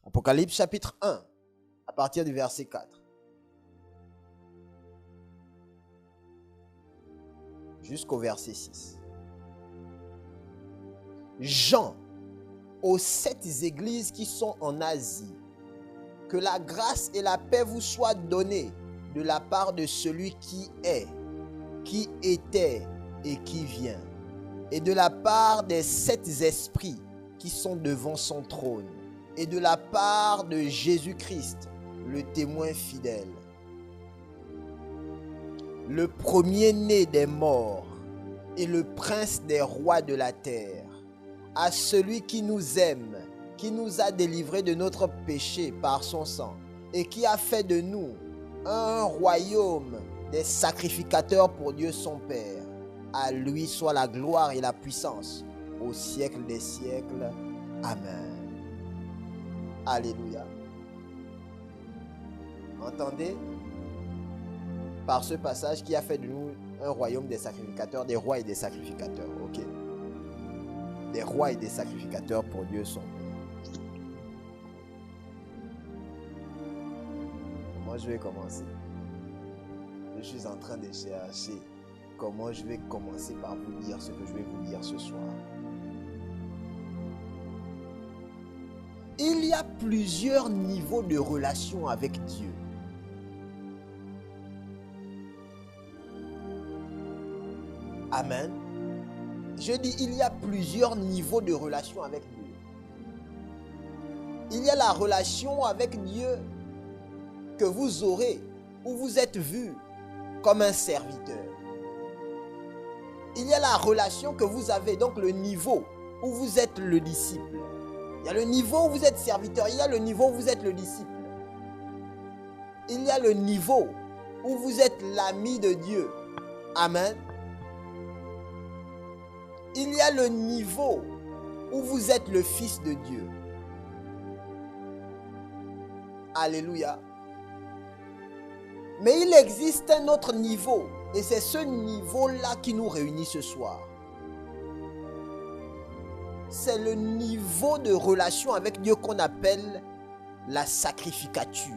Apocalypse chapitre 1, à partir du verset 4. Jusqu'au verset 6. Jean, aux 7 églises qui sont en Asie, que la grâce et la paix vous soient données de la part de celui qui est, qui était et qui vient, et de la part des 7 esprits qui sont devant son trône, et de la part de Jésus-Christ, le témoin fidèle, le premier-né des morts et le prince des rois de la terre, à celui qui nous aime, qui nous a délivrés de notre péché par son sang, et qui a fait de nous un royaume des sacrificateurs pour Dieu son Père. À lui soit la gloire et la puissance au siècle des siècles. Amen. Alléluia. Entendez? Par ce passage, qui a fait de nous un royaume des sacrificateurs, des rois et des sacrificateurs. Ok? Des rois et des sacrificateurs pour Dieu son Père. Comment je vais commencer? Je suis en train de chercher comment je vais commencer par vous dire ce que je vais vous dire ce soir. Il y a plusieurs niveaux de relation avec Dieu. Amen. Je dis, il y a plusieurs niveaux de relation avec Dieu. Il y a la relation avec Dieu que vous aurez, où vous êtes vu comme un serviteur. Il y a la relation que vous avez, donc le niveau où vous êtes le disciple. Il y a le niveau où vous êtes serviteur, il y a le niveau où vous êtes le disciple. Il y a le niveau où vous êtes l'ami de Dieu. Amen. Il y a le niveau où vous êtes le fils de Dieu. Alléluia. Mais il existe un autre niveau, et c'est ce niveau-là qui nous réunit ce soir. C'est le niveau de relation avec Dieu qu'on appelle la sacrificature.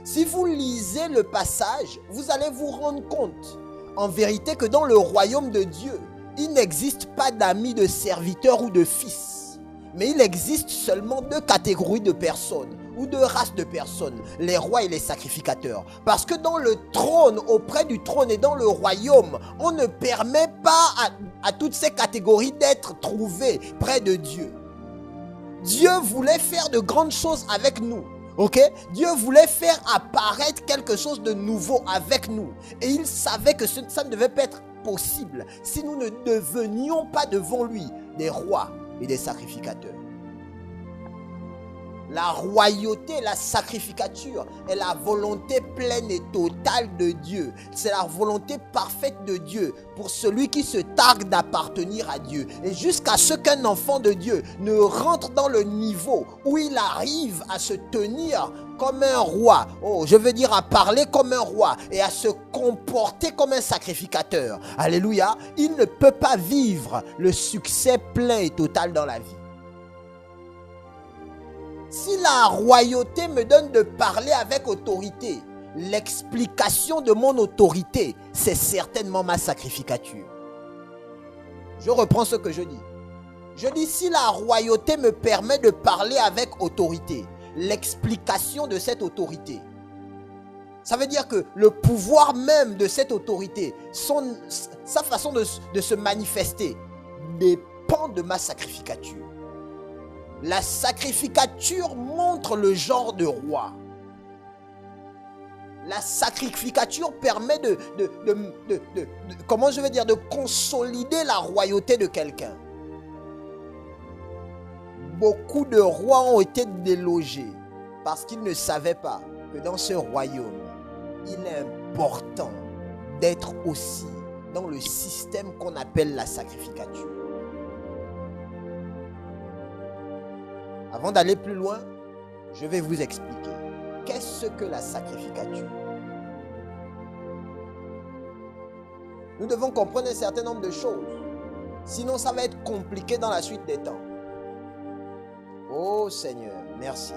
Si vous lisez le passage, vous allez vous rendre compte, en vérité, que dans le royaume de Dieu, il n'existe pas d'amis, de serviteurs ou de fils. Mais il existe seulement 2 catégories de personnes, ou 2 races de personnes, les rois et les sacrificateurs. Parce que dans le trône, auprès du trône et dans le royaume, on ne permet pas à toutes ces catégories d'être trouvées près de Dieu. Dieu voulait faire de grandes choses avec nous. Ok? Dieu voulait faire apparaître quelque chose de nouveau avec nous. Et il savait que ça ne devait pas être possible si nous ne devenions pas devant lui des rois et des sacrificateurs. La royauté, la sacrificature est la volonté pleine et totale de Dieu. C'est la volonté parfaite de Dieu pour celui qui se targue d'appartenir à Dieu. Et jusqu'à ce qu'un enfant de Dieu ne rentre dans le niveau où il arrive à se tenir comme un roi, je veux dire à parler comme un roi et à se comporter comme un sacrificateur. Alléluia. Il ne peut pas vivre le succès plein et total dans la vie. Si la royauté me donne de parler avec autorité, l'explication de mon autorité, c'est certainement ma sacrificature. Je reprends ce que je dis. Je dis, si la royauté me permet de parler avec autorité, l'explication de cette autorité, ça veut dire que le pouvoir même de cette autorité, sa façon de se manifester, dépend de ma sacrificature. La sacrificature montre le genre de roi. La sacrificature permet de consolider la royauté de quelqu'un. Beaucoup de rois ont été délogés parce qu'ils ne savaient pas que dans ce royaume, il est important d'être aussi dans le système qu'on appelle la sacrificature. Avant d'aller plus loin, je vais vous expliquer. Qu'est-ce que la sacrificature? Nous devons comprendre un certain nombre de choses. Sinon, ça va être compliqué dans la suite des temps. Oh Seigneur, merci.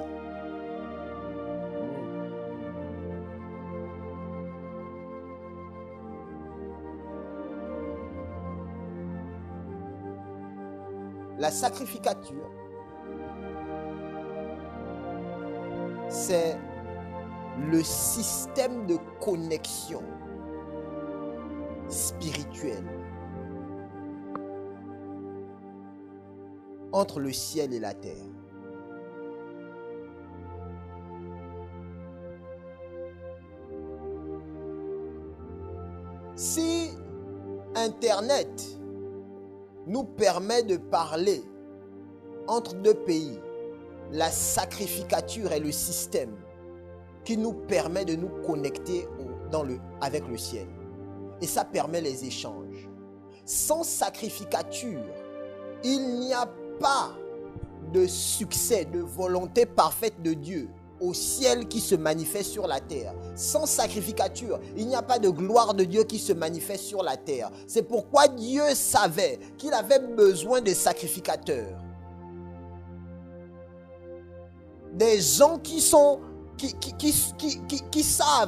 La sacrificature, c'est le système de connexion spirituelle entre le ciel et la terre. Si Internet nous permet de parler entre deux pays, la sacrificature est le système qui nous permet de nous connecter avec le ciel. Et ça permet les échanges. Sans sacrificature, il n'y a pas de succès, de volonté parfaite de Dieu au ciel qui se manifeste sur la terre. Sans sacrificature, il n'y a pas de gloire de Dieu qui se manifeste sur la terre. C'est pourquoi Dieu savait qu'il avait besoin de sacrificateurs. Des gens qui savent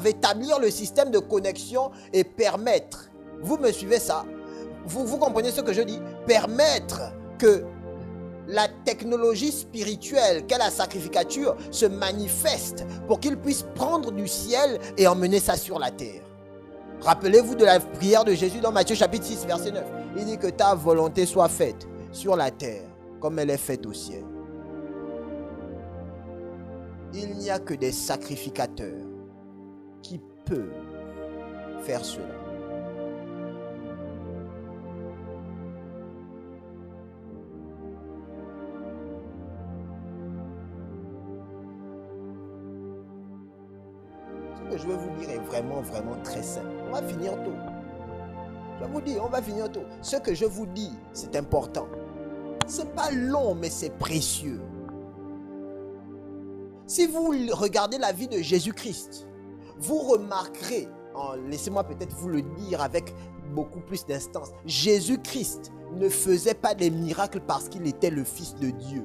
établir le système de connexion et permettre, vous me suivez ça? Vous comprenez ce que je dis? Permettre que la technologie spirituelle qu'est la sacrificature se manifeste pour qu'il puisse prendre du ciel et emmener ça sur la terre. Rappelez-vous de la prière de Jésus dans Matthieu chapitre 6 verset 9. Il dit que ta volonté soit faite sur la terre comme elle est faite au ciel. Il n'y a que des sacrificateurs qui peuvent faire cela. Ce que je vais vous dire est vraiment très simple. On va finir tôt. Je vous dis, on va finir tôt. Ce que je vous dis, c'est important. C'est pas long, mais c'est précieux. Si vous regardez la vie de Jésus-Christ, vous remarquerez, laissez-moi peut-être vous le dire avec beaucoup plus d'instance, Jésus-Christ ne faisait pas des miracles parce qu'il était le Fils de Dieu.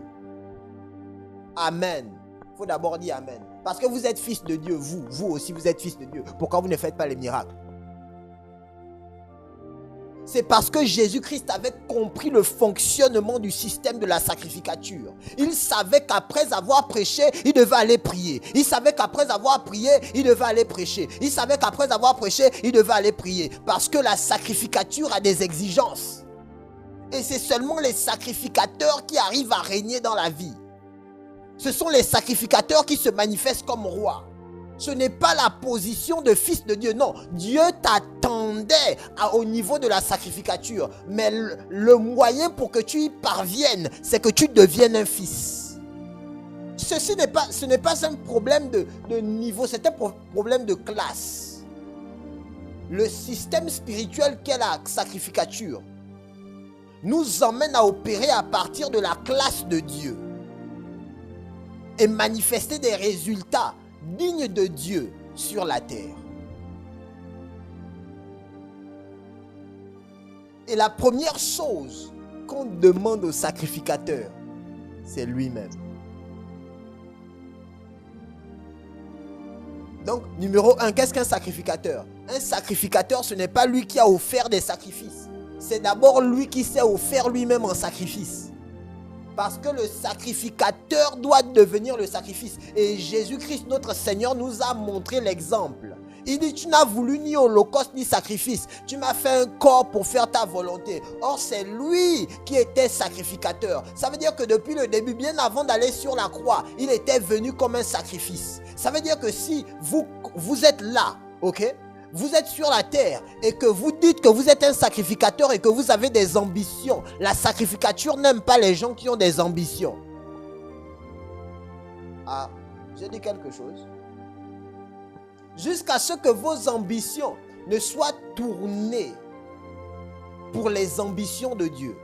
Amen. Il faut d'abord dire Amen. Parce que vous êtes fils de Dieu, vous aussi vous êtes fils de Dieu. Pourquoi vous ne faites pas les miracles? C'est parce que Jésus-Christ avait compris le fonctionnement du système de la sacrificature. Il savait qu'après avoir prêché, il devait aller prier. Il savait qu'après avoir prié, il devait aller prêcher. Il savait qu'après avoir prêché, il devait aller prier. Parce que la sacrificature a des exigences. Et c'est seulement les sacrificateurs qui arrivent à régner dans la vie. Ce sont les sacrificateurs qui se manifestent comme rois. Ce n'est pas la position de fils de Dieu. Non, Dieu t'attendait au niveau de la sacrificature. Mais le moyen pour que tu y parviennes, c'est que tu deviennes un fils. Ce n'est pas un problème de niveau, c'est un problème de classe. Le système spirituel qu'est la sacrificature nous emmène à opérer à partir de la classe de Dieu et manifester des résultats digne de Dieu sur la terre. Et la première chose qu'on demande au sacrificateur, c'est lui-même. Donc, numéro 1, qu'est-ce qu'un sacrificateur? Un sacrificateur, ce n'est pas lui qui a offert des sacrifices. C'est d'abord lui qui s'est offert lui-même en sacrifice. Parce que le sacrificateur doit devenir le sacrifice. Et Jésus-Christ, notre Seigneur, nous a montré l'exemple. Il dit, tu n'as voulu ni holocauste ni sacrifice. Tu m'as fait un corps pour faire ta volonté. Or, c'est lui qui était sacrificateur. Ça veut dire que depuis le début, bien avant d'aller sur la croix, il était venu comme un sacrifice. Ça veut dire que si vous êtes là, ok? Vous êtes sur la terre et que vous dites que vous êtes un sacrificateur et que vous avez des ambitions. La sacrificature n'aime pas les gens qui ont des ambitions. Ah, j'ai dit quelque chose. Jusqu'à ce que vos ambitions ne soient tournées pour les ambitions de Dieu.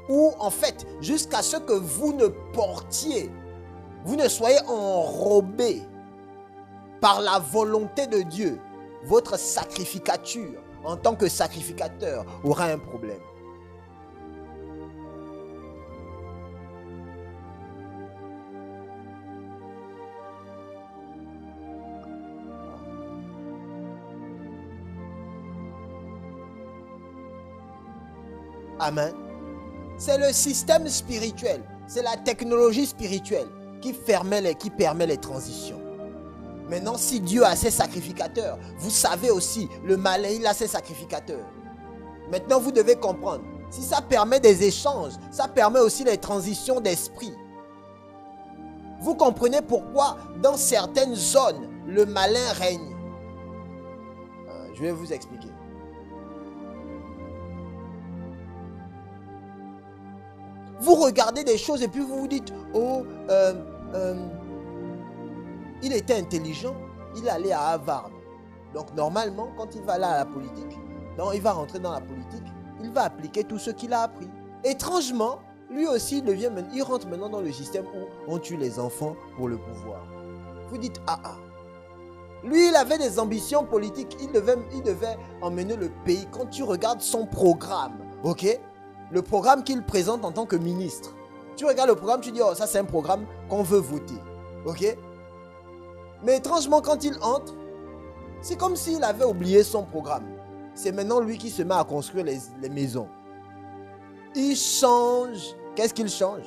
Ou en fait, jusqu'à ce que vous ne portiez, vous ne soyez enrobés par la volonté de Dieu. Votre sacrificature en tant que sacrificateur aura un problème. Amen. C'est le système spirituel, c'est la technologie spirituelle qui permet les transitions. Maintenant, si Dieu a ses sacrificateurs, vous savez aussi, le malin, il a ses sacrificateurs. Maintenant, vous devez comprendre, si ça permet des échanges, ça permet aussi les transitions d'esprit. Vous comprenez pourquoi dans certaines zones, le malin règne. Je vais vous expliquer. Vous regardez des choses et puis vous vous dites, oh, il était intelligent, il allait à Harvard. Donc normalement, quand il va là à la politique, il va rentrer dans la politique, il va appliquer tout ce qu'il a appris. Étrangement, lui aussi, il rentre maintenant dans le système où on tue les enfants pour le pouvoir. Vous dites, lui, il avait des ambitions politiques, il devait emmener le pays. Quand tu regardes son programme, ok, le programme qu'il présente en tant que ministre, tu regardes le programme, tu dis, oh, ça c'est un programme qu'on veut voter, ok. Mais étrangement, quand il entre, c'est comme s'il avait oublié son programme. C'est maintenant lui qui se met à construire les maisons. Il change. Qu'est-ce qu'il change?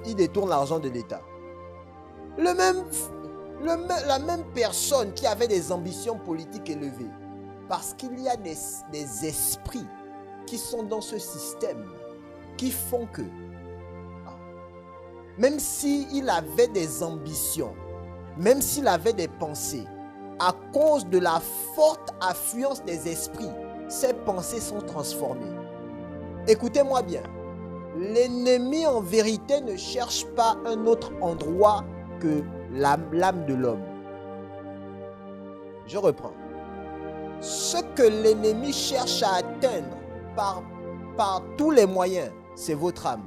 Il détourne l'argent de l'État. La même personne qui avait des ambitions politiques élevées, parce qu'il y a des esprits qui sont dans ce système, qui font que, même s'il avait des ambitions, même s'il avait des pensées, à cause de la forte affluence des esprits, ses pensées sont transformées. Écoutez-moi bien. L'ennemi en vérité ne cherche pas un autre endroit que l'âme de l'homme. Je reprends. Ce que l'ennemi cherche à atteindre par tous les moyens, c'est votre âme.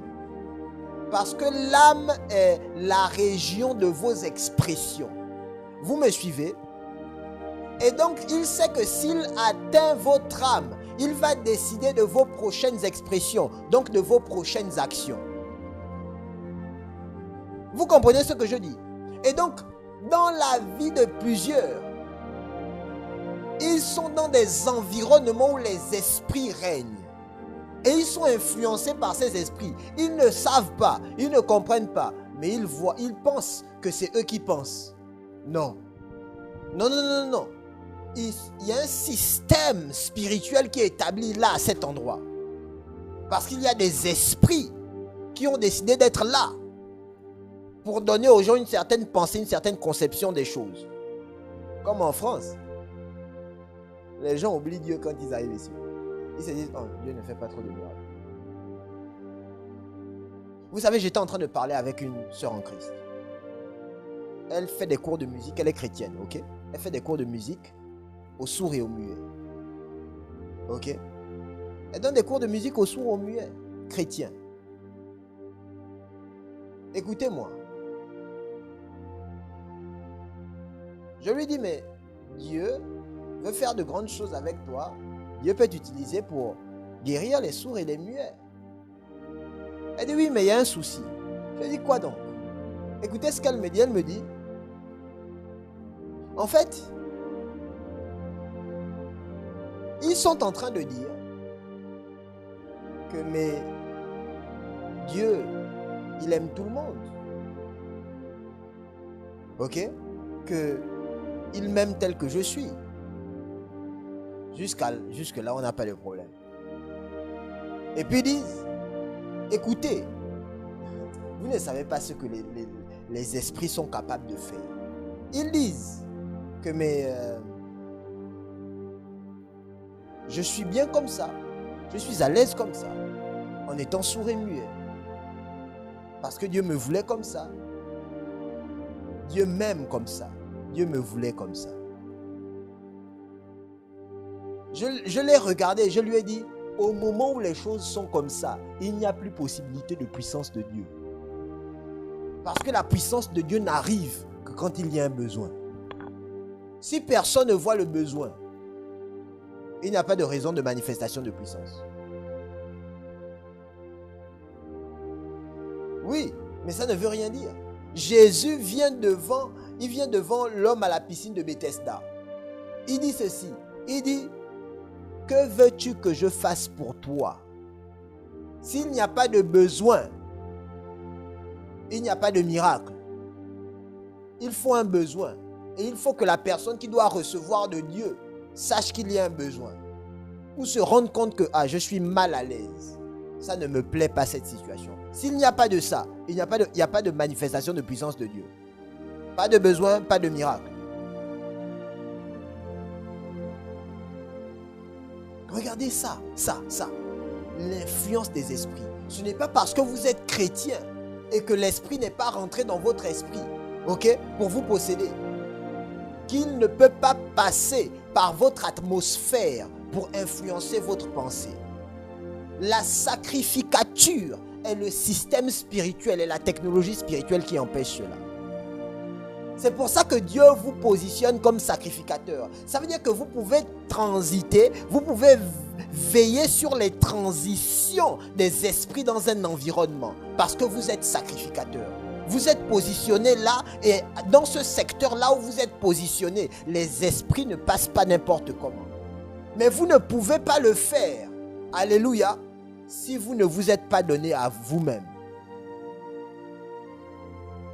Parce que l'âme est la région de vos expressions. Vous me suivez? Et donc, il sait que s'il atteint votre âme, il va décider de vos prochaines expressions, donc de vos prochaines actions. Vous comprenez ce que je dis? Et donc, dans la vie de plusieurs, ils sont dans des environnements où les esprits règnent. Et ils sont influencés par ces esprits. Ils ne savent pas, ils ne comprennent pas, mais ils pensent que c'est eux qui pensent. Non. Non, non, non, non. Il y a un système spirituel qui est établi là, à cet endroit. Parce qu'il y a des esprits qui ont décidé d'être là pour donner aux gens une certaine pensée, une certaine conception des choses. Comme en France. Les gens oublient Dieu quand ils arrivent ici. Ils se disent, oh, Dieu ne fait pas trop de miracles. Vous savez, j'étais en train de parler avec une sœur en Christ. Elle fait des cours de musique, elle est chrétienne, ok? Elle fait des cours de musique aux sourds et aux muets. Ok? Elle donne des cours de musique aux sourds et aux muets, chrétiens. Écoutez-moi. Je lui dis, mais Dieu veut faire de grandes choses avec toi. Dieu peut t'utiliser pour guérir les sourds et les muets. Elle dit, oui, mais il y a un souci. Je lui dis, quoi donc? Écoutez ce qu'elle me dit. Elle me dit, en fait, ils sont en train de dire que mais Dieu, il aime tout le monde. Ok? Que il m'aime tel que je suis. Jusque-là, on n'a pas de problème. Et puis ils disent, écoutez, vous ne savez pas ce que les esprits sont capables de faire. Ils disent que je suis bien comme ça, je suis à l'aise comme ça, en étant sourd et muet. Parce que Dieu me voulait comme ça. Dieu m'aime comme ça. Dieu me voulait comme ça. Je l'ai regardé et je lui ai dit, au moment où les choses sont comme ça, il n'y a plus possibilité de puissance de Dieu. Parce que la puissance de Dieu n'arrive que quand il y a un besoin. Si personne ne voit le besoin, il n'y a pas de raison de manifestation de puissance. Oui, mais ça ne veut rien dire. Jésus vient devant l'homme à la piscine de Bethesda. Il dit ceci, il dit, Que veux-tu que je fasse pour toi? S'il n'y a pas de besoin, il n'y a pas de miracle. Il faut un besoin. Et il faut que la personne qui doit recevoir de Dieu sache qu'il y a un besoin. Ou se rendre compte que je suis mal à l'aise. Ça ne me plaît pas cette situation. S'il n'y a pas de ça, il n'y a pas de manifestation de puissance de Dieu. Pas de besoin, pas de miracle. Regardez ça. L'influence des esprits. Ce n'est pas parce que vous êtes chrétien et que l'esprit n'est pas rentré dans votre esprit, ok, pour vous posséder, qu'il ne peut pas passer par votre atmosphère pour influencer votre pensée. La sacrificature est le système spirituel et la technologie spirituelle qui empêche cela. C'est pour ça que Dieu vous positionne comme sacrificateur. Ça veut dire que vous pouvez transiter, vous pouvez veiller sur les transitions des esprits dans un environnement parce que vous êtes sacrificateur. Vous êtes positionné là et dans ce secteur-là où vous êtes positionné, les esprits ne passent pas n'importe comment. Mais vous ne pouvez pas le faire, alléluia, si vous ne vous êtes pas donné à vous-même.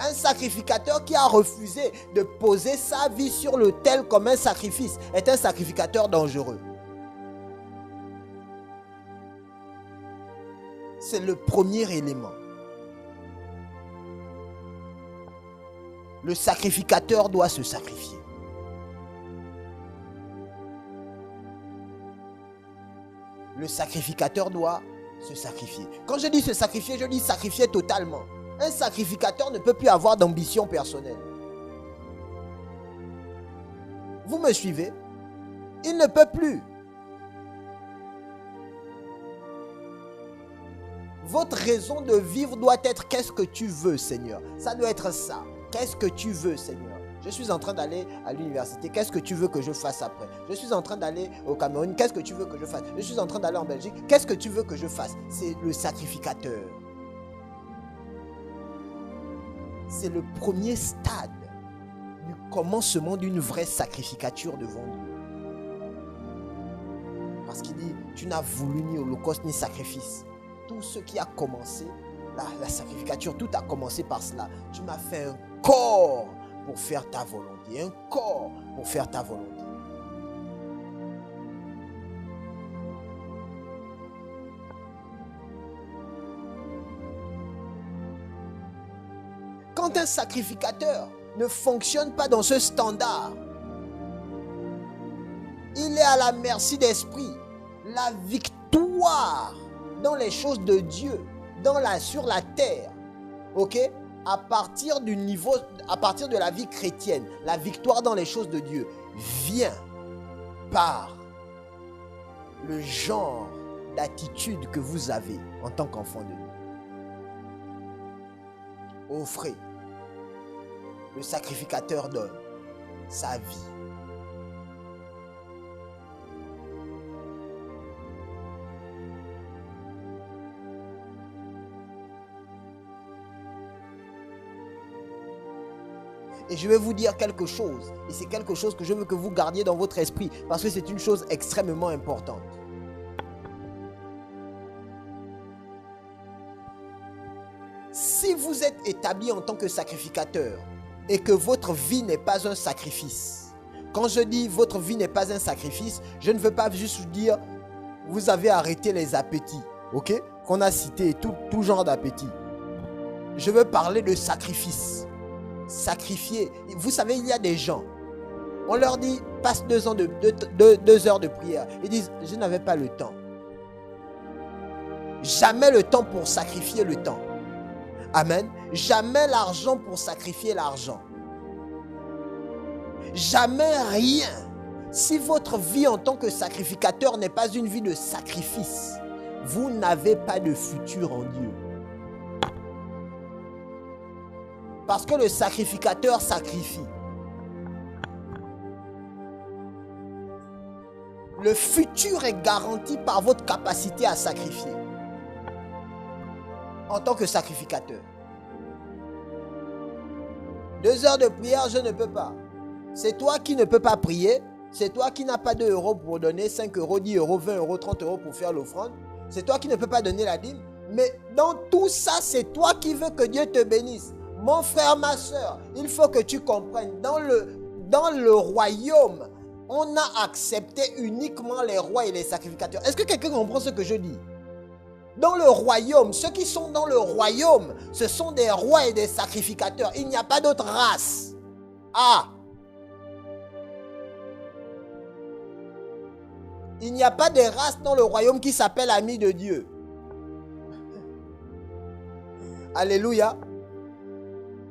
Un sacrificateur qui a refusé de poser sa vie sur l'autel comme un sacrifice est un sacrificateur dangereux. C'est le premier élément. Le sacrificateur doit se sacrifier. Le sacrificateur doit se sacrifier. Quand je dis se sacrifier, je dis sacrifier totalement. Un sacrificateur ne peut plus avoir d'ambition personnelle. Vous me suivez? Il ne peut plus. Votre raison de vivre doit être qu'est-ce que tu veux, Seigneur? Ça doit être ça. Qu'est-ce que tu veux, Seigneur? Je suis en train d'aller à l'université. Qu'est-ce que tu veux que je fasse après? Je suis en train d'aller au Cameroun. Qu'est-ce que tu veux que je fasse? Je suis en train d'aller en Belgique. Qu'est-ce que tu veux que je fasse? C'est le sacrificateur. C'est le premier stade du commencement d'une vraie sacrificature devant Dieu. Parce qu'il dit, tu n'as voulu ni holocauste ni sacrifice. Tout ce qui a commencé, la sacrificature, tout a commencé par cela. Tu m'as fait un corps pour faire ta volonté. Un corps pour faire ta volonté. Quand un sacrificateur ne fonctionne pas dans ce standard, il est à la merci d'esprit. La victoire dans les choses de Dieu, sur la terre, ok, à partir de la vie chrétienne, la victoire dans les choses de Dieu vient par le genre d'attitude que vous avez en tant qu'enfant de Dieu. Offrez. Le sacrificateur donne sa vie. Et je vais vous dire quelque chose. Et c'est quelque chose que je veux que vous gardiez dans votre esprit. Parce que c'est une chose extrêmement importante. Si vous êtes établi en tant que sacrificateur et que votre vie n'est pas un sacrifice. Quand je dis votre vie n'est pas un sacrifice, je ne veux pas juste vous dire vous avez arrêté les appétits, ok? Qu'on a cité tout genre d'appétit. Je veux parler de sacrifice. Sacrifier. Vous savez, il y a des gens, on leur dit passe 2 heures de prière. Ils disent je n'avais pas le temps. Jamais le temps pour sacrifier le temps. Amen. Jamais l'argent pour sacrifier l'argent. Jamais rien. Si votre vie en tant que sacrificateur n'est pas une vie de sacrifice, vous n'avez pas de futur en Dieu. Parce que le sacrificateur sacrifie. Le futur est garanti par votre capacité à sacrifier. En tant que sacrificateur. 2 heures de prière, je ne peux pas. C'est toi qui ne peux pas prier. C'est toi qui n'as pas 2 euros pour donner 5 euros, 10 euros, 20 euros, 30 euros pour faire l'offrande. C'est toi qui ne peux pas donner la dîme. Mais dans tout ça, c'est toi qui veux que Dieu te bénisse. Mon frère, ma soeur, il faut que tu comprennes. Dans le royaume, on a accepté uniquement les rois et les sacrificateurs. Est-ce que quelqu'un comprend ce que je dis? Dans le royaume, ceux qui sont dans le royaume, ce sont des rois et des sacrificateurs. Il n'y a pas d'autre race. Ah! Il n'y a pas de race dans le royaume qui s'appelle ami de Dieu. Alléluia.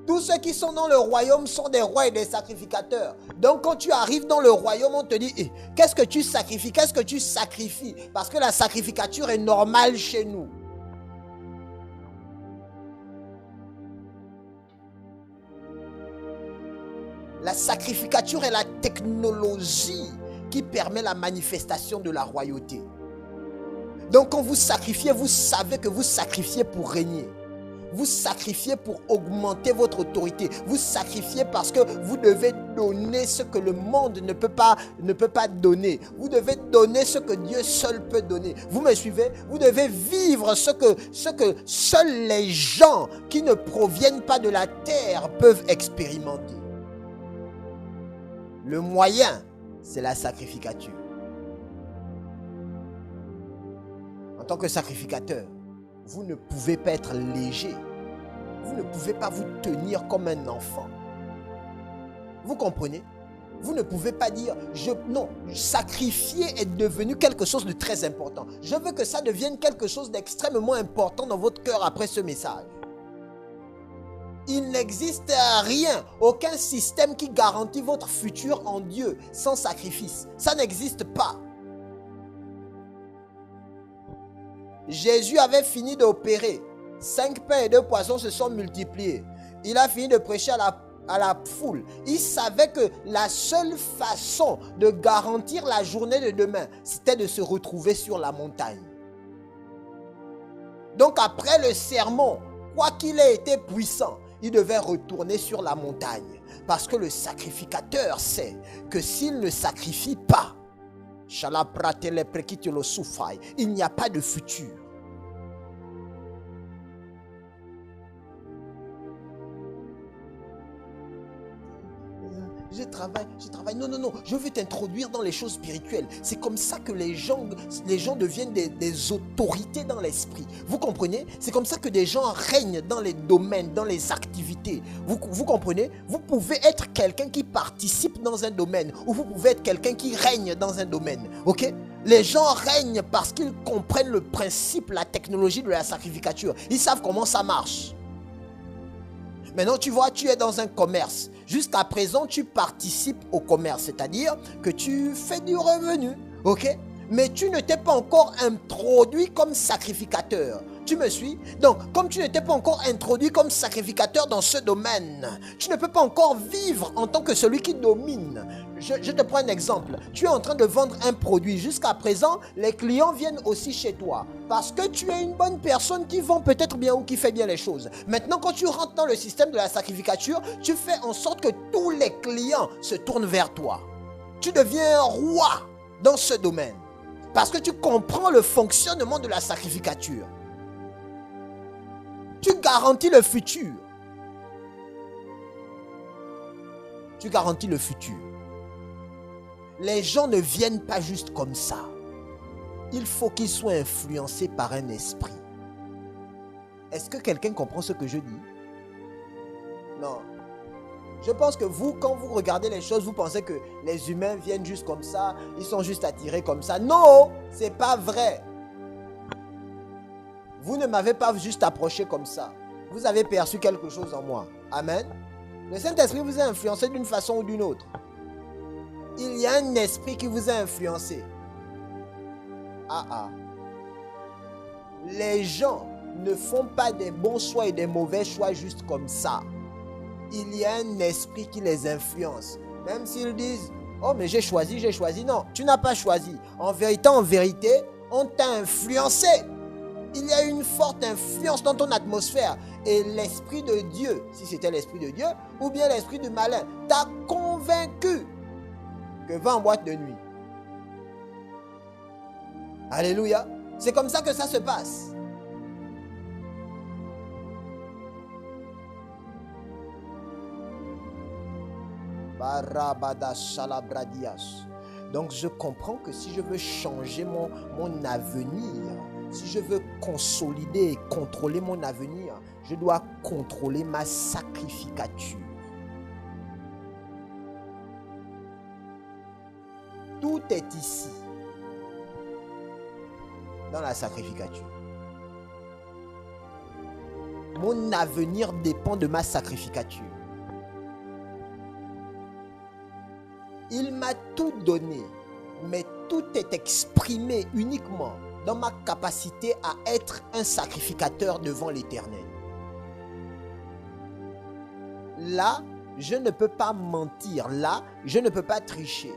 Tous ceux qui sont dans le royaume sont des rois et des sacrificateurs. Donc quand tu arrives dans le royaume, on te dit, qu'est-ce que tu sacrifies? Qu'est-ce que tu sacrifies? Parce que la sacrificature est normale chez nous. La sacrificature est la technologie qui permet la manifestation de la royauté. Donc quand vous sacrifiez, vous savez que vous sacrifiez pour régner. Vous sacrifiez pour augmenter votre autorité. Vous sacrifiez parce que vous devez donner ce que le monde ne peut pas donner. Vous devez donner ce que Dieu seul peut donner. Vous me suivez? Vous devez vivre ce que seuls les gens qui ne proviennent pas de la terre peuvent expérimenter. Le moyen, c'est la sacrificature. En tant que sacrificateur, vous ne pouvez pas être léger. Vous ne pouvez pas vous tenir comme un enfant. Vous comprenez? Vous ne pouvez pas dire, non, sacrifier est devenu quelque chose de très important. Je veux que ça devienne quelque chose d'extrêmement important dans votre cœur après ce message. Il n'existe rien, aucun système qui garantit votre futur en Dieu sans sacrifice. Ça n'existe pas. Jésus avait fini d'opérer. 5 pains et 2 poissons se sont multipliés. Il a fini de prêcher à la foule. Il savait que la seule façon de garantir la journée de demain, c'était de se retrouver sur la montagne. Donc après le sermon, quoi qu'il ait été puissant, il devait retourner sur la montagne. Parce que le sacrificateur sait que s'il ne sacrifie pas, il n'y a pas de futur. Je travaille. Non. Je veux t'introduire dans les choses spirituelles. C'est comme ça que les gens deviennent des autorités dans l'esprit. Vous comprenez? C'est comme ça que des gens règnent dans les domaines, dans les activités. Vous comprenez? Vous pouvez être quelqu'un qui participe dans un domaine ou vous pouvez être quelqu'un qui règne dans un domaine. Ok? Les gens règnent parce qu'ils comprennent le principe, la technologie de la sacrificature. Ils savent comment ça marche. Maintenant, tu vois, tu es dans un commerce. Jusqu'à présent, tu participes au commerce, c'est-à-dire que tu fais du revenu, ok? Mais tu ne t'es pas encore introduit comme sacrificateur. Tu me suis? Donc, comme tu ne t'es pas encore introduit comme sacrificateur dans ce domaine, tu ne peux pas encore vivre en tant que celui qui domine. Je te prends un exemple. Tu es en train de vendre un produit. Jusqu'à présent, les clients viennent aussi chez toi. Parce que tu es une bonne personne qui vend peut-être bien ou qui fait bien les choses. Maintenant, quand tu rentres dans le système de la sacrificature, tu fais en sorte que tous les clients se tournent vers toi. Tu deviens roi dans ce domaine. Parce que tu comprends le fonctionnement de la sacrificature. Tu garantis le futur. Tu garantis le futur. Les gens ne viennent pas juste comme ça. Il faut qu'ils soient influencés par un esprit. Est-ce que quelqu'un comprend ce que je dis? Non. Je pense que vous, quand vous regardez les choses, vous pensez que les humains viennent juste comme ça, ils sont juste attirés comme ça. Non, c'est pas vrai. Vous ne m'avez pas juste approché comme ça. Vous avez perçu quelque chose en moi. Amen. Le Saint-Esprit vous a influencé d'une façon ou d'une autre. Il y a un esprit qui vous a influencé. Les gens ne font pas des bons choix et des mauvais choix juste comme ça. Il y a un esprit qui les influence. Même s'ils disent, oh mais j'ai choisi. Non, tu n'as pas choisi. En vérité, on t'a influencé. Il y a une forte influence dans ton atmosphère. Et l'esprit de Dieu, si c'était l'esprit de Dieu, ou bien l'esprit du malin, t'a convaincu que va en boîte de nuit. Alléluia. C'est comme ça que ça se passe. Donc je comprends que si je veux changer mon avenir, si je veux consolider et contrôler mon avenir, je dois contrôler ma sacrificature. Tout est ici, dans la sacrificature. Mon avenir dépend de ma sacrificature. Il m'a tout donné, mais tout est exprimé uniquement dans ma capacité à être un sacrificateur devant l'Éternel. Là, je ne peux pas mentir. Là, je ne peux pas tricher.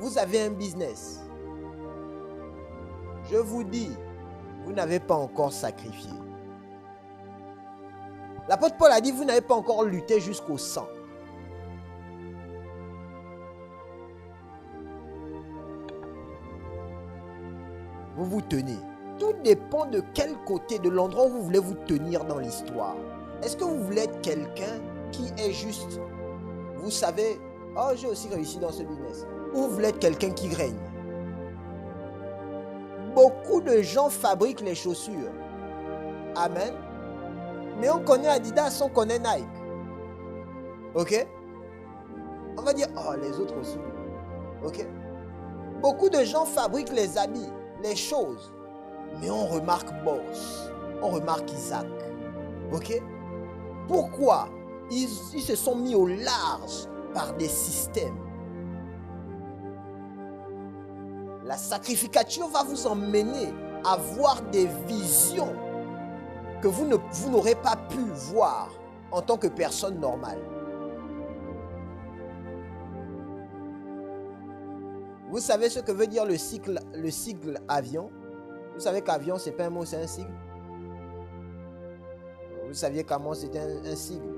Vous avez un business. Je vous dis, vous n'avez pas encore sacrifié. L'apôtre Paul a dit, vous n'avez pas encore lutté jusqu'au sang. Vous vous tenez. Tout dépend de quel côté, de l'endroit où vous voulez vous tenir dans l'histoire. Est-ce que vous voulez être quelqu'un qui est juste, vous savez, oh, j'ai aussi réussi dans ce business. Ou vous voulez être quelqu'un qui règne. Beaucoup de gens fabriquent les chaussures. Amen. Mais on connaît Adidas, on connaît Nike. Ok? On va dire, oh, les autres aussi. Ok? Beaucoup de gens fabriquent les habits, les choses. Mais on remarque Boss, on remarque Isaac. Ok? Pourquoi? Ils se sont mis au large par des systèmes. La sacrificature va vous emmener à voir des visions que vous n'aurez pas pu voir en tant que personne normale. Vous savez ce que veut dire le sigle avion? Vous savez qu'avion, ce n'est pas un mot, c'est un sigle. Vous saviez comment c'était un sigle?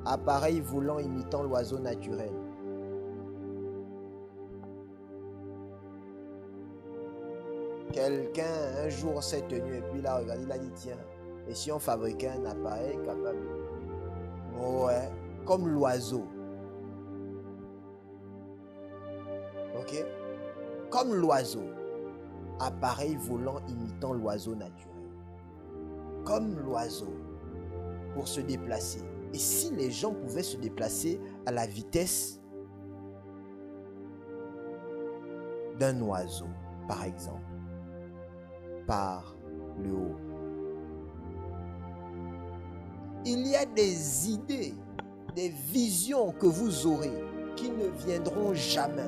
Appareil volant imitant l'oiseau naturel. Quelqu'un, un jour, s'est tenu et puis il a regardé, il a dit, tiens, et si on fabriquait un appareil capable? Ouais, comme l'oiseau. Ok? Comme l'oiseau. Appareil volant imitant l'oiseau naturel. Comme l'oiseau. Pour se déplacer. Et si les gens pouvaient se déplacer à la vitesse d'un oiseau, par exemple, par le haut. Il y a des idées, des visions que vous aurez qui ne viendront jamais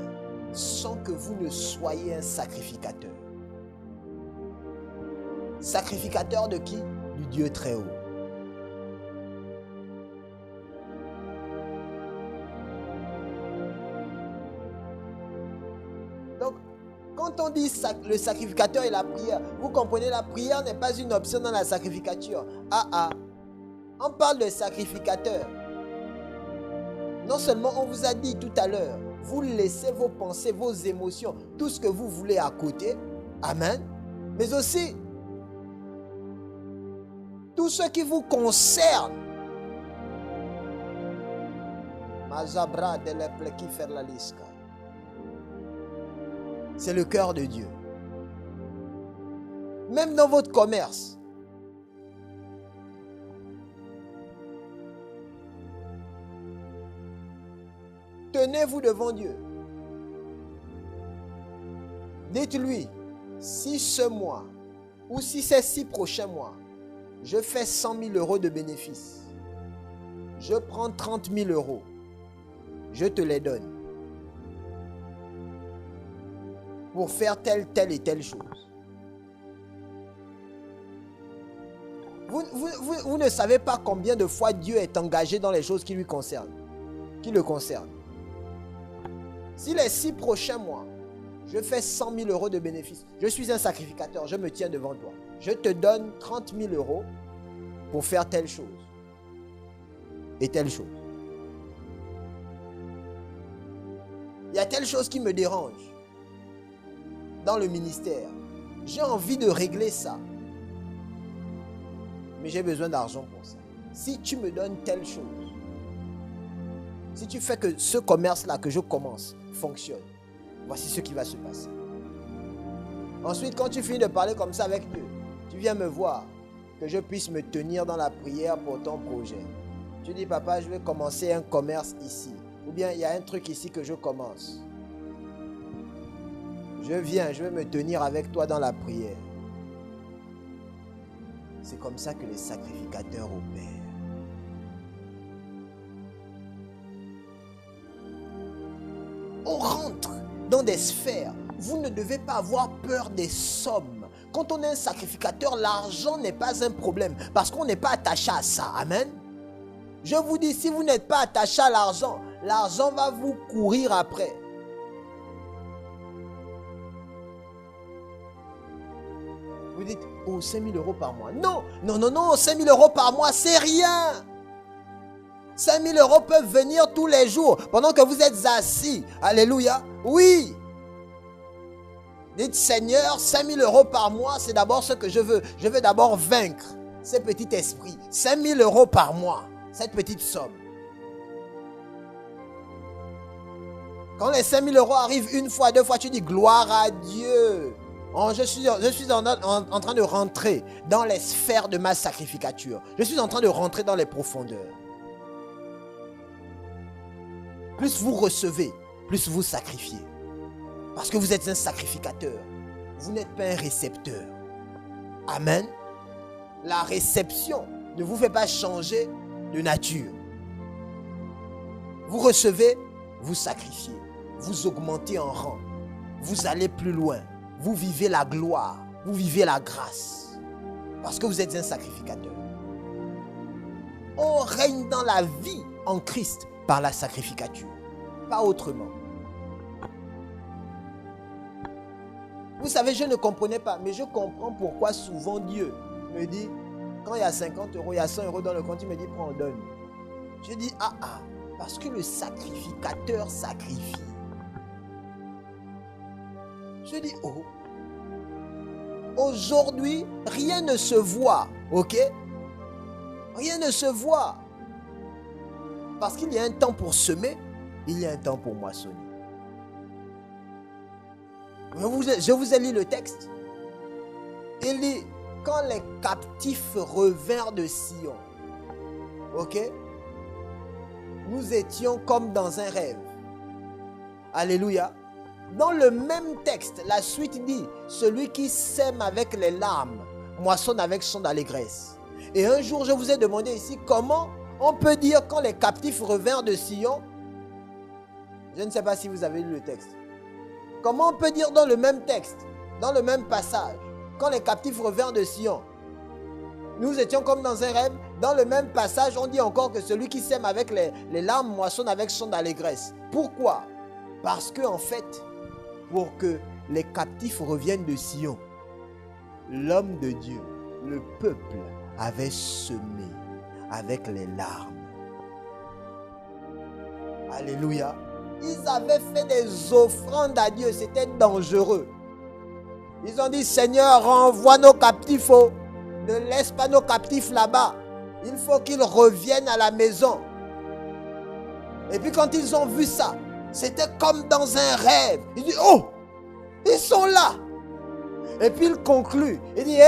sans que vous ne soyez un sacrificateur. Sacrificateur de qui? Du Dieu très haut. Donc, quand on dit le sacrificateur et la prière, vous comprenez, la prière n'est pas une option dans la sacrificature. On parle de sacrificateur. Non seulement on vous a dit tout à l'heure, vous laissez vos pensées, vos émotions, tout ce que vous voulez à côté. Amen. Mais aussi, tout ce qui vous concerne. C'est le cœur de Dieu. Même dans votre commerce. Tenez-vous devant Dieu. Dites-lui, si ce mois ou si ces 6 prochains mois, je fais 100 000 euros de bénéfices, je prends 30 000 euros, je te les donne pour faire telle et telle chose. Vous ne savez pas combien de fois Dieu est engagé dans les choses qui lui concernent, qui le concernent. Si les 6 prochains mois, je fais 100 000 euros de bénéfices, je suis un sacrificateur, je me tiens devant toi. Je te donne 30 000 euros pour faire telle chose et telle chose. Il y a telle chose qui me dérange dans le ministère. J'ai envie de régler ça. Mais j'ai besoin d'argent pour ça. Si tu me donnes telle chose, si tu fais que ce commerce-là que je commence fonctionne, voici ce qui va se passer. Ensuite, quand tu finis de parler comme ça avec Dieu, tu viens me voir, que je puisse me tenir dans la prière pour ton projet. Tu dis, papa, je vais commencer un commerce ici. Ou bien, il y a un truc ici que je commence. Je viens, je vais me tenir avec toi dans la prière. C'est comme ça que les sacrificateurs opèrent. On rentre dans des sphères. Vous ne devez pas avoir peur des sommes. Quand on est un sacrificateur, l'argent n'est pas un problème. Parce qu'on n'est pas attaché à ça. Amen. Je vous dis, si vous n'êtes pas attaché à l'argent, l'argent va vous courir après. Vous dites, oh, 5 000 euros par mois. Non, non, non, non, 5 000 euros par mois, c'est rien. 5 000 euros peuvent venir tous les jours pendant que vous êtes assis. Alléluia. Oui. Dites, Seigneur, 5 000 euros par mois, c'est d'abord ce que je veux. Je veux d'abord vaincre ce petit esprit. 5 000 euros par mois, cette petite somme. Quand les 5 000 euros arrivent une fois, deux fois, tu dis gloire à Dieu. Je suis en train de rentrer dans les sphères de ma sacrificature. Je suis en train de rentrer dans les profondeurs. Plus vous recevez, plus vous sacrifiez. Parce que vous êtes un sacrificateur. Vous n'êtes pas un récepteur. Amen. La réception ne vous fait pas changer de nature. Vous recevez, vous sacrifiez. Vous augmentez en rang. Vous allez plus loin. Vous vivez la gloire. Vous vivez la grâce. Parce que vous êtes un sacrificateur. On règne dans la vie en Christ par la sacrificature. Pas autrement. Vous savez, je ne comprenais pas, mais je comprends pourquoi souvent Dieu me dit, quand il y a 50 euros, il y a 100 euros dans le compte, il me dit, prends, donne. Je dis, parce que le sacrificateur sacrifie. Je dis, aujourd'hui, rien ne se voit, ok? Rien ne se voit. Parce qu'il y a un temps pour semer, il y a un temps pour moissonner. Je vous ai lu le texte. Il dit, quand les captifs revinrent de Sion, ok? Nous étions comme dans un rêve. Alléluia. Dans le même texte, la suite dit, celui qui sème avec les larmes, moissonne avec son allégresse. Et un jour, je vous ai demandé ici, comment on peut dire quand les captifs revinrent de Sion? Je ne sais pas si vous avez lu le texte. Comment on peut dire dans le même texte, dans le même passage, quand les captifs revinrent de Sion, nous étions comme dans un rêve. Dans le même passage, on dit encore que celui qui sème avec les larmes moissonne avec son allégresse. Pourquoi? Parce que en fait, pour que les captifs reviennent de Sion, l'homme de Dieu, le peuple, avait semé avec les larmes. Alléluia. Ils avaient fait des offrandes à Dieu, c'était dangereux. Ils ont dit, Seigneur, renvoie nos captifs. Ne laisse pas nos captifs là-bas. Il faut qu'ils reviennent à la maison. Et puis quand ils ont vu ça, c'était comme dans un rêve. Il dit, oh, ils sont là. Et puis il conclut. Il dit,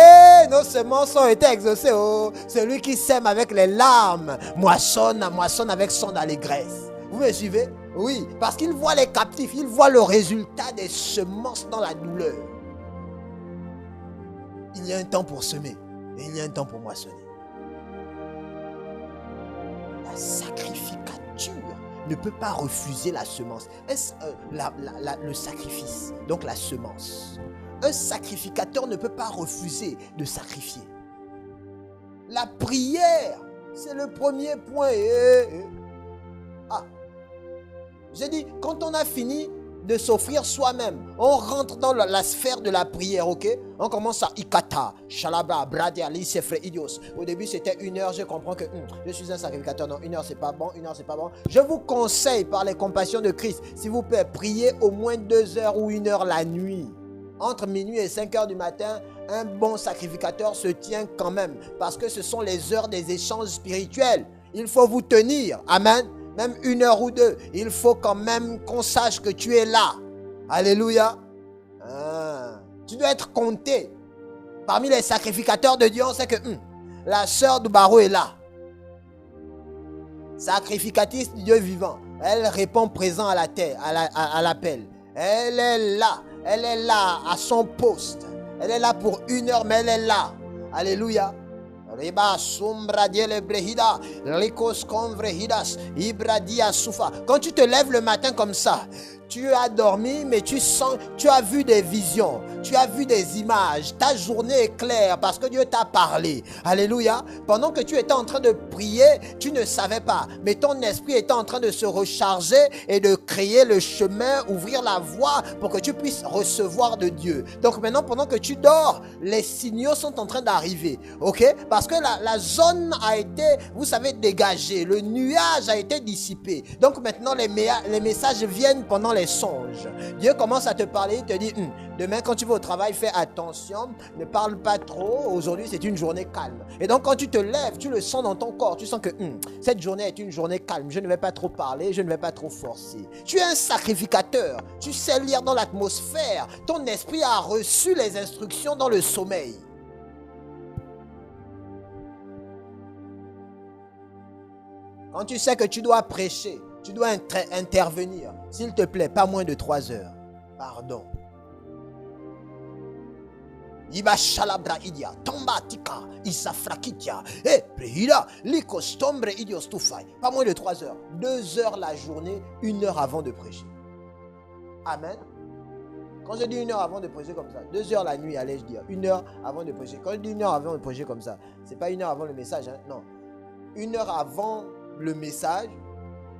nos semences ont été exaucées. Oh, celui qui sème avec les larmes, moissonne avec son allégresse. Vous me suivez? Oui, parce qu'il voit les captifs, il voit le résultat des semences dans la douleur. Il y a un temps pour semer et il y a un temps pour moissonner. La sacrificature ne peut pas refuser la semence. Le sacrifice, donc la semence. Un sacrificateur ne peut pas refuser de sacrifier. La prière, c'est le premier point. J'ai dit, quand on a fini de s'offrir soi-même. On rentre dans la sphère de la prière, ok? On commence à Ikata, Shalaba, Bradia, Lissefre, Idios. Au début, c'était 1 heure. Je comprends que je suis un sacrificateur. Non, 1 heure, c'est pas bon. 1 heure, c'est pas bon. Je vous conseille, par les compassions de Christ, s'il vous plaît, priez au moins 2 heures ou 1 heure la nuit. Entre minuit et 5 heures du matin, un bon sacrificateur se tient quand même. Parce que ce sont les heures des échanges spirituels. Il faut vous tenir. Amen. Même 1 heure ou 2. Il faut quand même qu'on sache que tu es là. Alléluia. Tu dois être compté. Parmi les sacrificateurs de Dieu, on sait que la sœur du barreau est là. Sacrificatrice du Dieu vivant. Elle répond présent à la terre, à l'appel. Elle est là. Elle est là à son poste. Elle est là pour 1 heure, mais elle est là. Alléluia. Quand tu te lèves le matin comme ça, tu as dormi, mais tu as vu des visions, tu as vu des images. Ta journée est claire parce que Dieu t'a parlé. Alléluia. Pendant que tu étais en train de prier, tu ne savais pas, mais ton esprit était en train de se recharger et de créer le chemin, ouvrir la voie pour que tu puisses recevoir de Dieu. Donc maintenant, pendant que tu dors, les signaux sont en train d'arriver. Ok? Parce que la zone a été, vous savez, dégagée. Le nuage a été dissipé. Donc maintenant, les messages viennent pendant les songes. Dieu commence à te parler, il te dit, demain quand tu vas au travail, fais attention, ne parle pas trop, aujourd'hui c'est une journée calme. Et donc quand tu te lèves, tu le sens dans ton corps, tu sens que cette journée est une journée calme, je ne vais pas trop parler, je ne vais pas trop forcer. Tu es un sacrificateur, tu sais lire dans l'atmosphère, ton esprit a reçu les instructions dans le sommeil. Quand tu sais que tu dois prêcher, tu dois intervenir, s'il te plaît, pas moins de 3 heures. Pardon. Iba shalabra idia, tomba tika, isafrakitia, prehida, likostombre idiostufai. Pas moins de 3 heures. 2 heures la journée, 1 heure avant de prêcher. Amen. Quand je dis 1 heure avant de prêcher comme ça, 2 heures la nuit, allais-je dire. 1 heure avant de prêcher. Quand je dis 1 heure avant de prêcher comme ça, c'est pas 1 heure avant le message, hein? Non. 1 heure avant le message,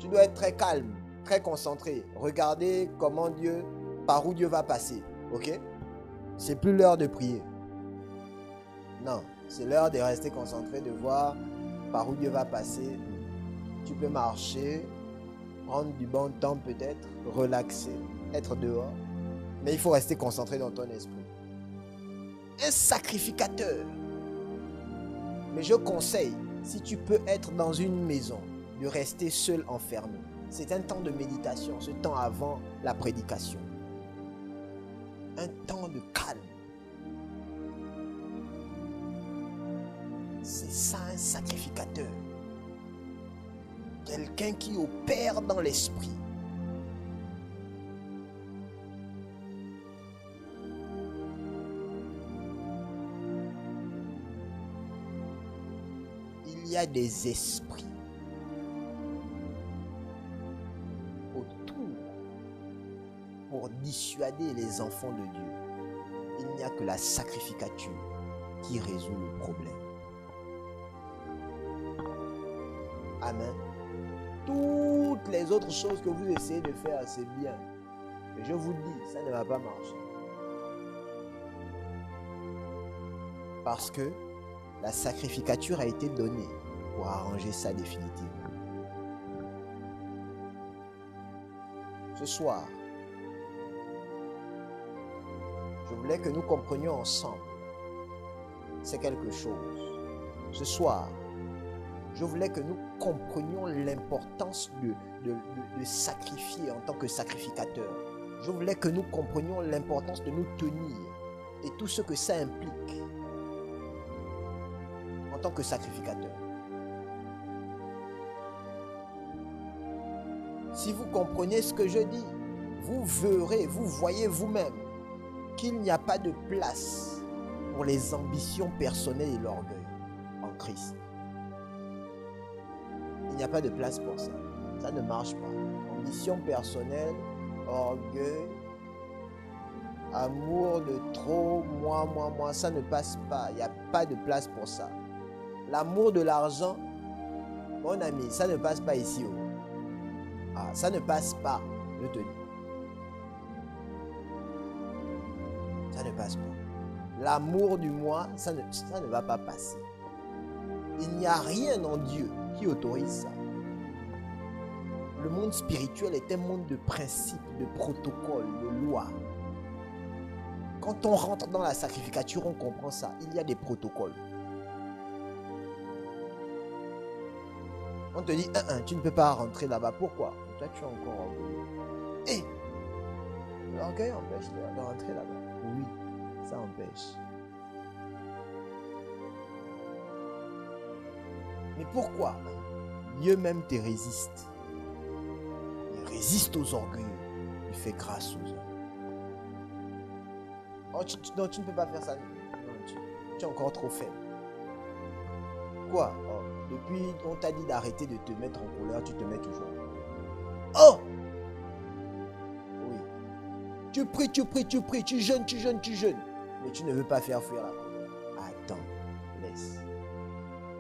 tu dois être très calme, très concentré. Regardez comment Dieu, par où Dieu va passer. Ok? C'est plus l'heure de prier. Non, c'est l'heure de rester concentré, de voir par où Dieu va passer. Tu peux marcher, prendre du bon temps peut-être, relaxer, être dehors. Mais il faut rester concentré dans ton esprit. Un sacrificateur. Mais je conseille, si tu peux être dans une maison, de rester seul enfermé. C'est un temps de méditation, ce temps avant la prédication. Un temps de calme. C'est ça un sacrificateur. Quelqu'un qui opère dans l'esprit. Il y a des esprits autour pour dissuader les enfants de Dieu. Il n'y a que la sacrificature qui résout le problème. Amen. Toutes les autres choses que vous essayez de faire, c'est bien. Mais je vous dis, ça ne va pas marcher. Parce que la sacrificature a été donnée pour arranger ça définitivement. Ce soir, je voulais que nous comprenions ensemble. C'est quelque chose. Ce soir, je voulais que nous comprenions l'importance de sacrifier en tant que sacrificateur. Je voulais que nous comprenions l'importance de nous tenir et tout ce que ça implique en tant que sacrificateur. Si vous comprenez ce que je dis, vous verrez, vous voyez vous-même qu'il n'y a pas de place pour les ambitions personnelles et l'orgueil en Christ. Il n'y a pas de place pour ça. Ça ne marche pas. Ambition personnelle, orgueil, amour de trop, moi, ça ne passe pas. Il n'y a pas de place pour ça. L'amour de l'argent, mon ami, ça ne passe pas ici. Ça ne passe pas, je te dis. Ça ne passe pas. L'amour du moi, ça ne va pas passer. Il n'y a rien en Dieu qui autorise ça. Le monde spirituel est un monde de principes, de protocoles, de lois. Quand on rentre dans la sacrificature, on comprend ça. Il y a des protocoles. On te dit, tu ne peux pas rentrer là-bas. Pourquoi? Toi, tu es encore orgueilleux. L'orgueil empêche de rentrer là-bas. Oui, ça empêche. Mais pourquoi? Dieu même te résiste. Il résiste aux orgueilleux. Il fait grâce aux hommes. Oh, non, tu ne peux pas faire ça. Non, tu es encore trop faible. Quoi? Oh, depuis on t'a dit d'arrêter de te mettre en colère, tu te mets toujours en colère. Oh! Oui. Tu pries, tu jeûnes. Mais tu ne veux pas faire fuir la colère. Attends, laisse.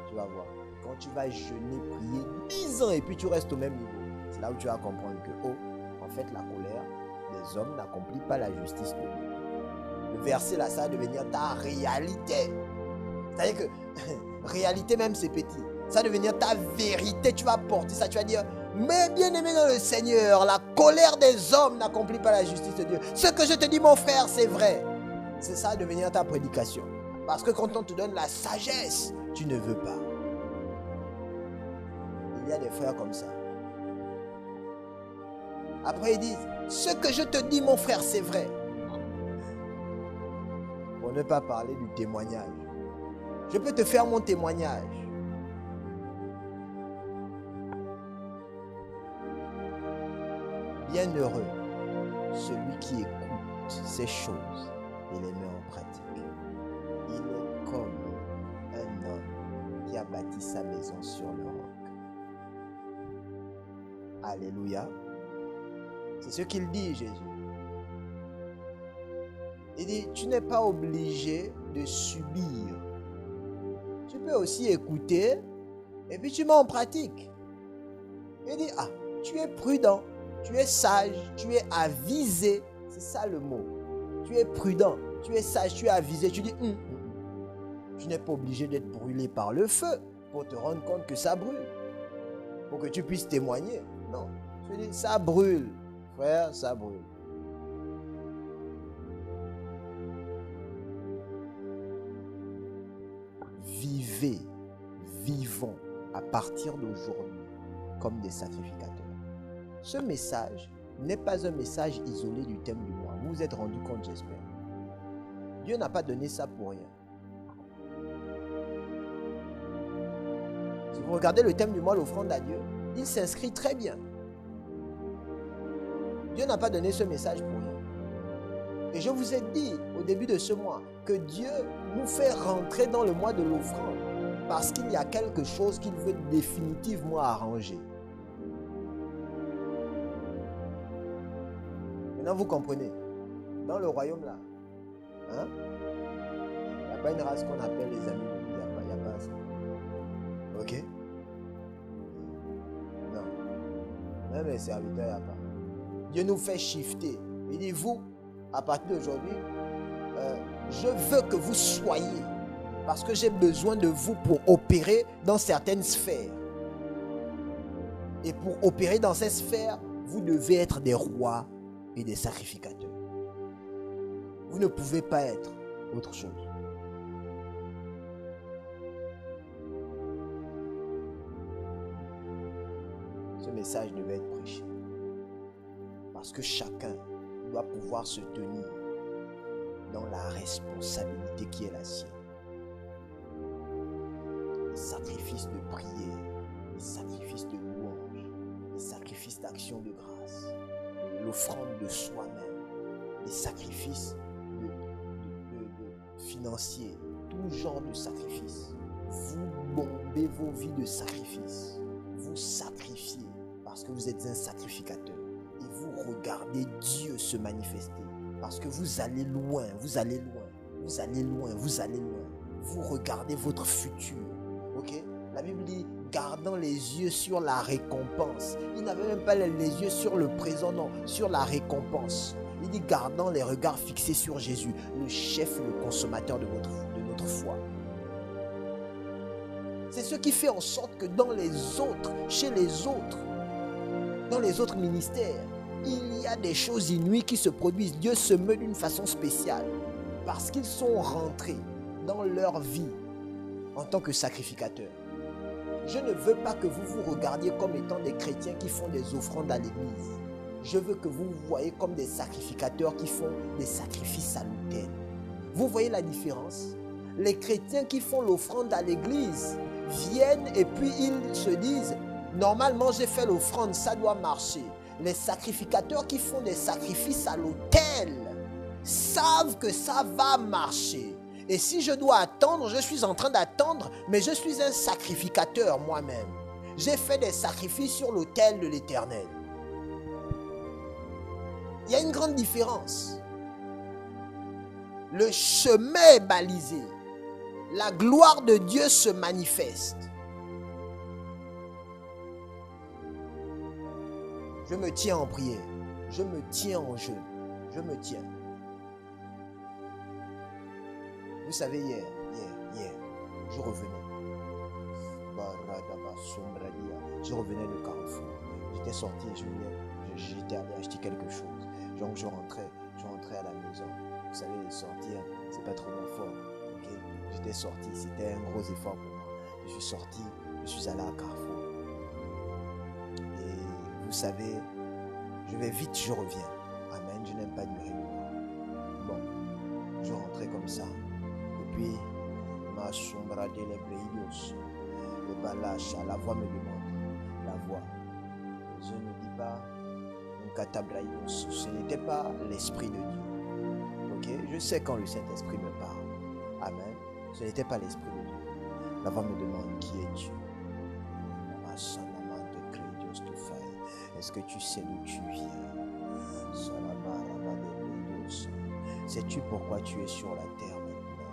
Tu vas voir. Quand tu vas jeûner, prier 10 ans et puis tu restes au même niveau, c'est là où tu vas comprendre que, en fait, la colère des hommes n'accomplit pas la justice de Dieu. Le verset là, ça va devenir ta réalité. C'est-à-dire que réalité même c'est petit. Ça va devenir ta vérité. Tu vas porter ça, tu vas dire, mais bien aimé dans le Seigneur, la colère des hommes n'accomplit pas la justice de Dieu. Ce que je te dis mon frère, c'est vrai. C'est ça devenir ta prédication. Parce que quand on te donne la sagesse, tu ne veux pas. Il y a des frères comme ça. Après ils disent, ce que je te dis mon frère, c'est vrai. Pour ne pas parler du témoignage. Je peux te faire mon témoignage. Bienheureux celui qui écoute ces choses et les met en pratique. Il est comme un homme qui a bâti sa maison sur le roc. Alléluia. C'est ce qu'il dit, Jésus. Il dit, tu n'es pas obligé de subir. Tu peux aussi écouter et puis tu mets en pratique. Il dit, tu es prudent, tu es sage, tu es avisé. C'est ça le mot. Tu es prudent, tu es sage, tu es avisé. Tu dis, tu n'es pas obligé d'être brûlé par le feu pour te rendre compte que ça brûle. Pour que tu puisses témoigner. Non. Tu dis, ça brûle. Frère, ça brûle. Vivons à partir d'aujourd'hui comme des sacrificateurs. Ce message n'est pas un message isolé du thème du mois. Vous vous êtes rendu compte, j'espère. Dieu n'a pas donné ça pour rien. Si vous regardez le thème du mois, l'offrande à Dieu, il s'inscrit très bien. Dieu n'a pas donné ce message pour rien. Et je vous ai dit au début de ce mois que Dieu nous fait rentrer dans le mois de l'offrande parce qu'il y a quelque chose qu'il veut définitivement arranger. Maintenant, vous comprenez. Dans le royaume là, il n'y a pas une race qu'on appelle les amis. Il n'y a pas ça. Ok? Non. Même les serviteurs, il n'y a pas. Dieu nous fait shifter. Il dit, vous, à partir d'aujourd'hui, je veux que vous soyez, parce que j'ai besoin de vous pour opérer dans certaines sphères. Et pour opérer dans ces sphères, vous devez être des rois et des sacrificateurs. Vous ne pouvez pas être autre chose. Ce message devait être prêché. Parce que chacun doit pouvoir se tenir dans la responsabilité qui est la sienne. Les sacrifices de prière, les sacrifices de louange, les sacrifices d'action de grâce, l'offrande de soi-même, les sacrifices financiers, tout genre de sacrifices. Vous bombez vos vies de sacrifices. Vous sacrifiez parce que vous êtes un sacrificateur. Et vous regardez Dieu se manifester. Parce que vous allez loin, vous allez loin, vous allez loin, vous allez loin. Vous regardez votre futur. Ok? La Bible dit, gardant les yeux sur la récompense. Il n'avait même pas les yeux sur le présent, non, sur la récompense. Il dit gardant les regards fixés sur Jésus, le chef et le consommateur de notre foi. C'est ce qui fait en sorte que dans les autres, chez les autres, dans les autres ministères, il y a des choses inouïes qui se produisent. Dieu se meut d'une façon spéciale parce qu'ils sont rentrés dans leur vie en tant que sacrificateurs. Je ne veux pas que vous vous regardiez comme étant des chrétiens qui font des offrandes à l'église. Je veux que vous vous voyez comme des sacrificateurs qui font des sacrifices à l'autel. Vous voyez la différence? Les chrétiens qui font l'offrande à l'église viennent et puis ils se disent « Normalement, j'ai fait l'offrande, ça doit marcher. » Les sacrificateurs qui font des sacrifices à l'autel savent que ça va marcher. Et si je dois attendre, je suis en train d'attendre, mais je suis un sacrificateur moi-même. J'ai fait des sacrifices sur l'autel de l'Éternel. Il y a une grande différence. Le chemin est balisé. La gloire de Dieu se manifeste. Je me tiens en prière. Je me tiens en jeûne. Je me tiens. Vous savez, hier, je revenais. Je revenais de Carrefour. J'étais sorti, j'étais allé acheter quelque chose. Donc je rentrais à la maison. Vous savez, sortir, c'est pas trop mon fort. Okay? J'étais sorti, c'était un gros effort pour moi. Je suis sorti, je suis allé à Carrefour. Et vous savez, je vais vite, je reviens. Amen, je n'aime pas durer longtemps. Bon, je rentrais comme ça. Et puis, ma sombra de l'ébréidos. Le balacha, la voix me demande. La voix. Je ne dis pas ce n'était pas l'Esprit de Dieu. Ok? Je sais quand le Saint-Esprit me parle. Amen. Ce n'était pas l'Esprit de Dieu. La voix me demande qui es-tu? Est-ce que tu sais d'où tu viens? Sais-tu pourquoi tu es sur la terre maintenant?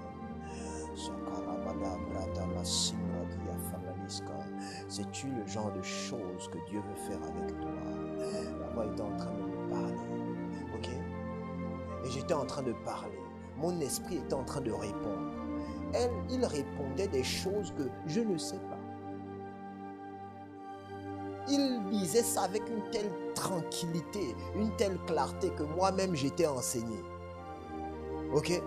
Sais-tu le genre de choses que Dieu veut faire avec toi? La voix était en train de me parler. Ok? Et j'étais en train de parler. Mon esprit était en train de répondre. Il répondait des choses que je ne sais pas. Il disait ça avec une telle tranquillité, une telle clarté que moi-même j'étais enseigné. Ok?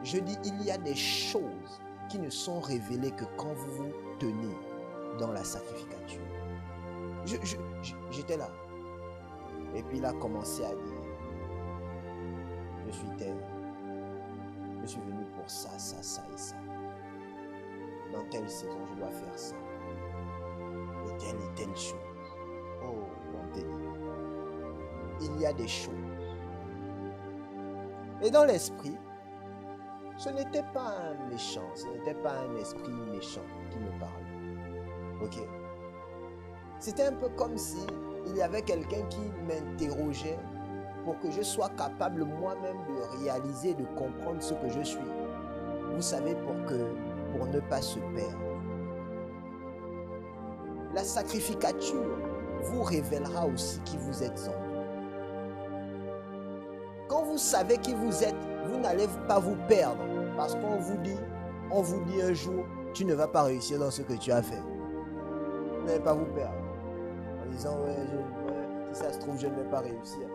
Je dis, il y a des choses qui ne sont révélées que quand vous vous tenez dans la sacrificature. J'étais là. Et puis il a commencé à dire, je suis tel. Je suis venu pour ça, ça, ça et ça. Dans telle saison, je dois faire ça. Et telle chose. Oh, bonté divine. Il y a des choses. Et dans l'esprit, ce n'était pas un méchant, ce n'était pas un esprit méchant qui me parlait. Ok? C'était un peu comme si il y avait quelqu'un qui m'interrogeait pour que je sois capable moi-même de réaliser, de comprendre ce que je suis. Vous savez, pour ne pas se perdre. La sacrificature vous révélera aussi qui vous êtes en Dieu. Quand vous savez qui vous êtes, vous n'allez pas vous perdre. Parce qu'on vous dit un jour, tu ne vas pas réussir dans ce que tu as fait. Vous n'allez pas vous perdre. En disant, si ça se trouve, je ne vais pas réussir.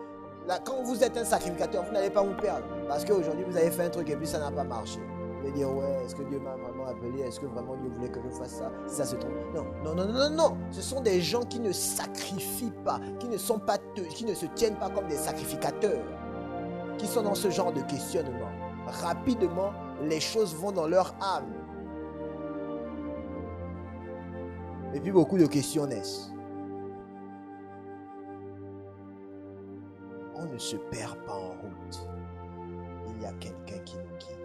Là, quand vous êtes un sacrificateur, vous n'allez pas vous perdre. Parce qu'aujourd'hui, vous avez fait un truc et puis ça n'a pas marché. Vous allez dire, est-ce que Dieu m'a vraiment appelé? Est-ce que vraiment Dieu voulait que je fasse ça? Si ça se trouve. Non. Ce sont des gens qui ne sacrifient pas, qui ne se tiennent pas comme des sacrificateurs, qui sont dans ce genre de questionnement. Rapidement, les choses vont dans leur âme. Et puis beaucoup de questions naissent. On ne se perd pas en route. Il y a quelqu'un qui nous guide.